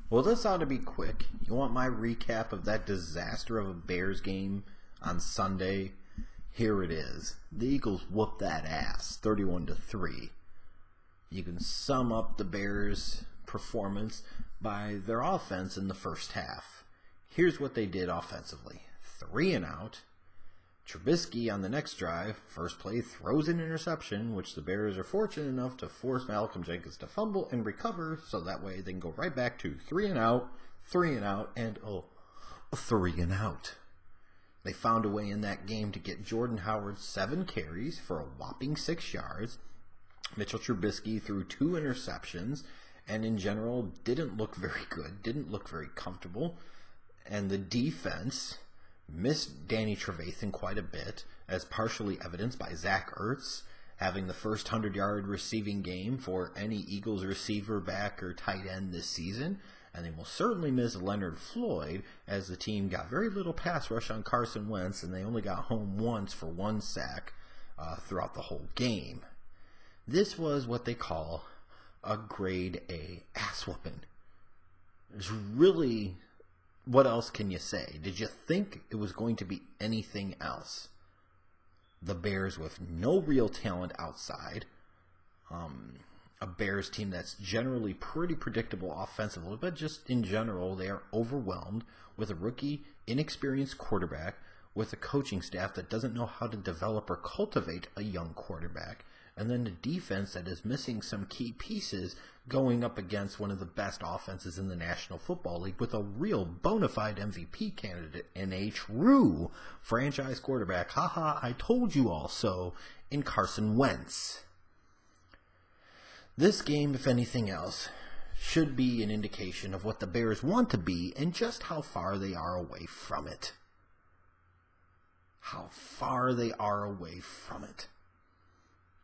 Well, this ought to be quick. You want my recap of that disaster of a Bears game on Sunday? Here it is. The Eagles whooped that ass, 31-3. You can sum up the Bears' performance by their offense in the first half. Here's what they did offensively. 3 and out. Trubisky on the next drive, first play, throws an interception, which the Bears are fortunate enough to force Malcolm Jenkins to fumble and recover, so that way they can go right back to 3 and out, 3 and out, and 3 and out. They found a way in that game to get Jordan Howard 7 carries for a whopping 6 yards. Mitchell Trubisky threw 2 interceptions, and in general didn't look very good, didn't look very comfortable, and the defense missed Danny Trevathan quite a bit, as partially evidenced by Zach Ertz having the first 100-yard receiving game for any Eagles receiver, back, or tight end this season. And they will certainly miss Leonard Floyd, as the team got very little pass rush on Carson Wentz, and they only got home once for 1 sack throughout the whole game. This was what they call a grade A ass whooping. There's really... What else can you say? Did you think it was going to be anything else? The Bears with no real talent outside. A Bears team that's generally pretty predictable offensively, but just in general, they are overwhelmed with a rookie, inexperienced quarterback, with a coaching staff that doesn't know how to develop or cultivate a young quarterback, and then a defense that is missing some key pieces going up against one of the best offenses in the National Football League with a real bona fide MVP candidate and a true franchise quarterback. Haha, I told you all so, in Carson Wentz. This game, if anything else, should be an indication of what the Bears want to be and just how far they are away from it. How far they are away from it.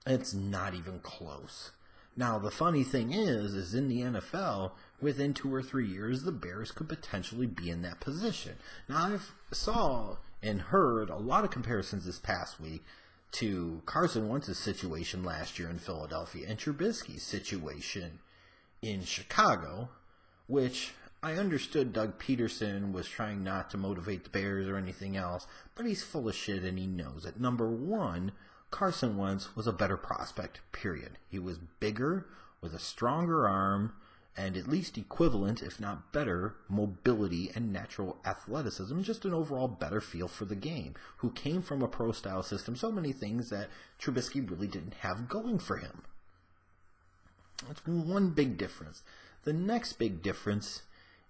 It's not even close. Now, the funny thing is in the NFL, within 2 or 3 years, the Bears could potentially be in that position. Now, I've saw and heard a lot of comparisons this past week to Carson Wentz's situation last year in Philadelphia and Trubisky's situation in Chicago, which I understood Doug Peterson was trying not to motivate the Bears or anything else, but he's full of shit and he knows it. Number one, Carson Wentz was a better prospect, period. He was bigger, with a stronger arm, and at least equivalent, if not better, mobility and natural athleticism, just an overall better feel for the game, who came from a pro-style system, so many things that Trubisky really didn't have going for him. That's one big difference. The next big difference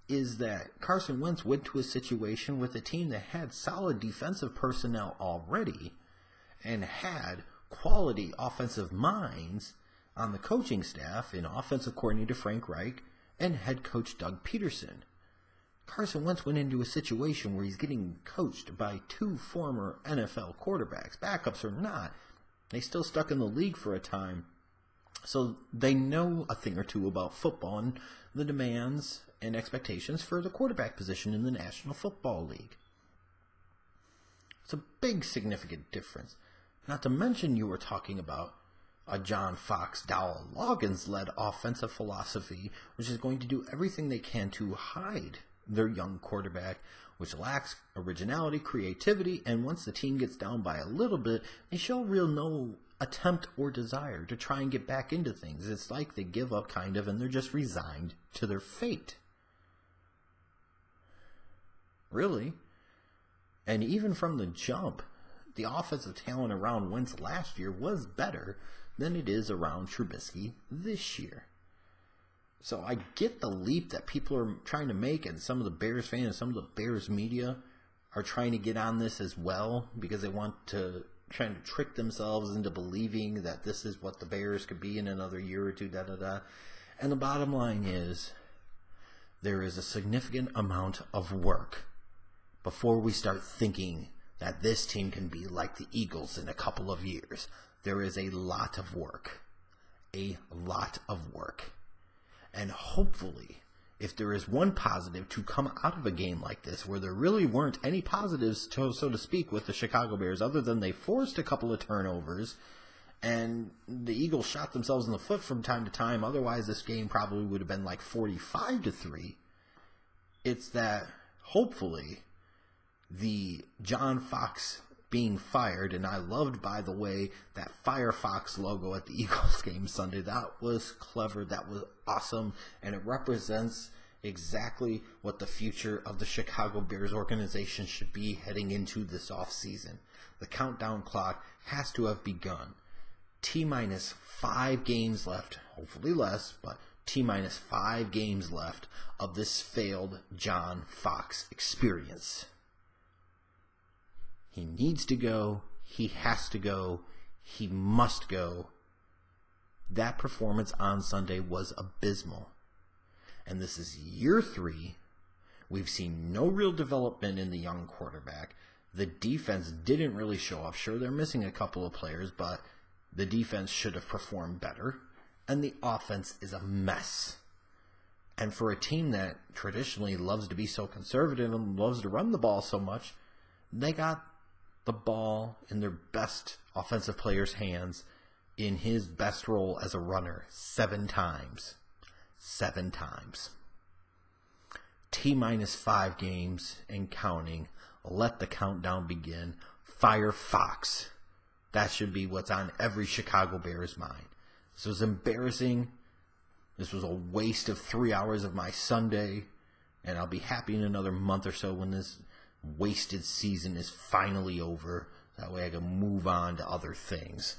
is that Carson Wentz went to a situation with a team that had solid defensive personnel already, and had quality offensive minds on the coaching staff in offensive coordinator Frank Reich and head coach Doug Peterson. Carson Wentz went into a situation where he's getting coached by 2 former NFL quarterbacks. Backups or not, they still stuck in the league for a time. So they know a thing or two about football and the demands and expectations for the quarterback position in the National Football League. It's a big significant difference. Not to mention you were talking about a John Fox, Dowell Loggins-led offensive philosophy, which is going to do everything they can to hide their young quarterback, which lacks originality, creativity, and once the team gets down by a little bit, they show real no attempt or desire to try and get back into things. It's like they give up kind of and they're just resigned to their fate. Really. And even from the jump, the offensive talent around Wentz last year was better than it is around Trubisky this year. So I get the leap that people are trying to make, and some of the Bears fans and some of the Bears media are trying to get on this as well because they want to trying to trick themselves into believing that this is what the Bears could be in another year or two, And the bottom line is there is a significant amount of work before we start thinking that this team can be like the Eagles in a couple of years. There is a lot of work. A lot of work. And hopefully, if there is one positive to come out of a game like this, where there really weren't any positives, so to speak, with the Chicago Bears, other than they forced a couple of turnovers, and the Eagles shot themselves in the foot from time to time. Otherwise, this game probably would have been like 45-3. It's that hopefully the John Fox being fired, and I loved, by the way, that Firefox logo at the Eagles game Sunday. That was clever. That was awesome. And it represents exactly what the future of the Chicago Bears organization should be heading into this offseason. The countdown clock has to have begun. T-minus 5 games left, hopefully less, but T-minus 5 games left of this failed John Fox experience. He needs to go. He has to go. He must go. That performance on Sunday was abysmal. And this is year 3. We've seen no real development in the young quarterback. The defense didn't really show up. Sure, they're missing a couple of players, but the defense should have performed better. And the offense is a mess. And for a team that traditionally loves to be so conservative and loves to run the ball so much, they got the ball in their best offensive player's hands in his best role as a runner 7 times. 7 times. T-minus 5 games and counting. Let the countdown begin. Fire Fox. That should be what's on every Chicago Bears mind. This was embarrassing. This was a waste of 3 hours of my Sunday. And I'll be happy in another month or so when this wasted season is finally over. That way I can move on to other things.